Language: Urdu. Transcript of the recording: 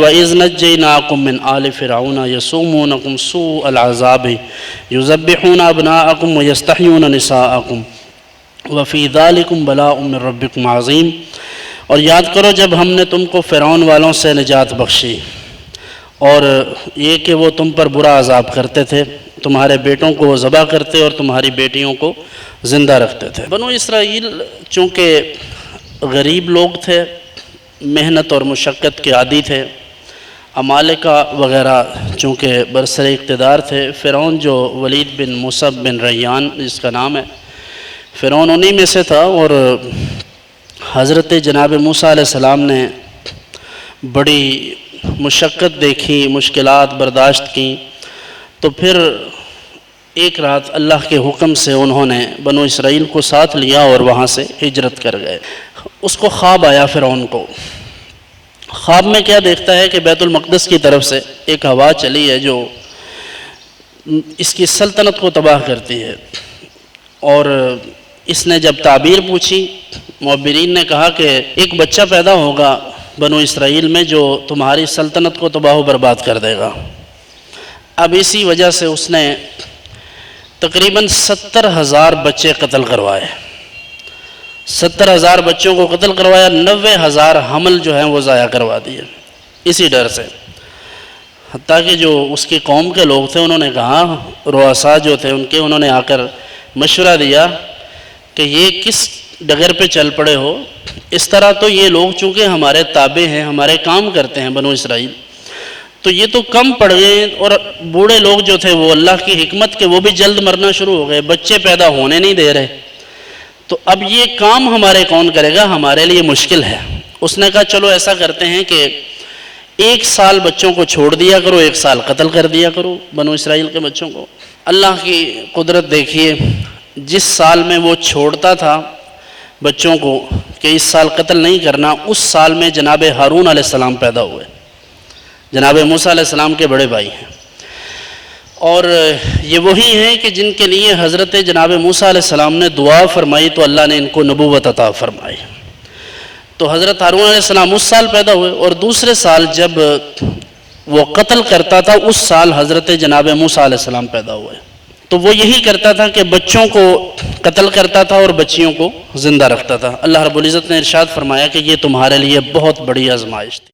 وَإِذْ نَجَّيْنَاكُمْ مِنْ آلِ فِرْعَوْنَ يَسُومُونَكُمْ سُوءَ الْعَذَابِ يُذَبِّحُونَ أَبْنَاءَكُمْ وَيَسْتَحْيُونَ نِسَاءَكُمْ وَفِي ذَلِكُمْ بَلَاءٌ مِّن رَبِّكُمْ عَظِيمٌ۔ اور یاد کرو جب ہم نے تم کو فرعون والوں سے نجات بخشی اور یہ کہ وہ تم پر برا عذاب کرتے تھے، تمہارے بیٹوں کو وہ ذبح کرتے اور تمہاری بیٹیوں کو زندہ رکھتے تھے۔ بنو اسرائیل چونکہ غریب لوگ تھے، محنت اور مشقت کے عادی تھے، عمالقہ وغیرہ چونکہ برسر اقتدار تھے، فرعون جو ولید بن مصعب بن ریان جس کا نام ہے، فرعون انہی میں سے تھا۔ اور حضرت جناب موسیٰ علیہ السلام نے بڑی مشقت دیکھی، مشکلات برداشت کی، تو پھر ایک رات اللہ کے حکم سے انہوں نے بنو اسرائیل کو ساتھ لیا اور وہاں سے ہجرت کر گئے۔ اس کو خواب آیا فرعون کو، خواب میں کیا دیکھتا ہے کہ بیت المقدس کی طرف سے ایک ہوا چلی ہے جو اس کی سلطنت کو تباہ کرتی ہے۔ اور اس نے جب تعبیر پوچھی، معبرین نے کہا کہ ایک بچہ پیدا ہوگا بنو اسرائیل میں جو تمہاری سلطنت کو تباہ و برباد کر دے گا۔ اب اسی وجہ سے اس نے تقریباً 70,000 بچے قتل کروائے، 70,000 بچوں کو قتل کروایا، 90,000 حمل جو ہیں وہ ضائع کروا دیے اسی ڈر سے۔ حتیٰ کہ جو اس کی قوم کے لوگ تھے انہوں نے کہا، رؤساء جو تھے ان کے، انہوں نے آ کر مشورہ دیا کہ یہ کس ڈگر پہ چل پڑے ہو، اس طرح تو یہ لوگ چونکہ ہمارے تابع ہیں، ہمارے کام کرتے ہیں بنو اسرائیل، تو یہ تو کم پڑ گئے، اور بوڑھے لوگ جو تھے وہ اللہ کی حکمت کے وہ بھی جلد مرنا شروع ہو گئے، بچے پیدا ہونے نہیں دے رہے، تو اب یہ کام ہمارے کون کرے گا، ہمارے لیے مشکل ہے۔ اس نے کہا چلو ایسا کرتے ہیں کہ 1 سال بچوں کو چھوڑ دیا کرو، 1 سال قتل کر دیا کرو بنو اسرائیل کے بچوں کو۔ اللہ کی قدرت دیکھیے، جس سال میں وہ چھوڑتا تھا بچوں کو کہ اس سال قتل نہیں کرنا، اس سال میں جناب ہارون علیہ السلام پیدا ہوئے، جناب موسیٰ علیہ السلام کے بڑے بھائی ہیں، اور یہ وہی ہیں کہ جن کے لیے حضرت جناب موسیٰ علیہ السلام نے دعا فرمائی تو اللہ نے ان کو نبوت عطا فرمائی۔ تو حضرت ہارون علیہ السلام اس سال پیدا ہوئے، اور دوسرے سال جب وہ قتل کرتا تھا اس سال حضرت جناب موسیٰ علیہ السلام پیدا ہوئے۔ تو وہ یہی کرتا تھا کہ بچوں کو قتل کرتا تھا اور بچیوں کو زندہ رکھتا تھا۔ اللہ رب العزت نے ارشاد فرمایا کہ یہ تمہارے لیے بہت بڑی آزمائش تھی۔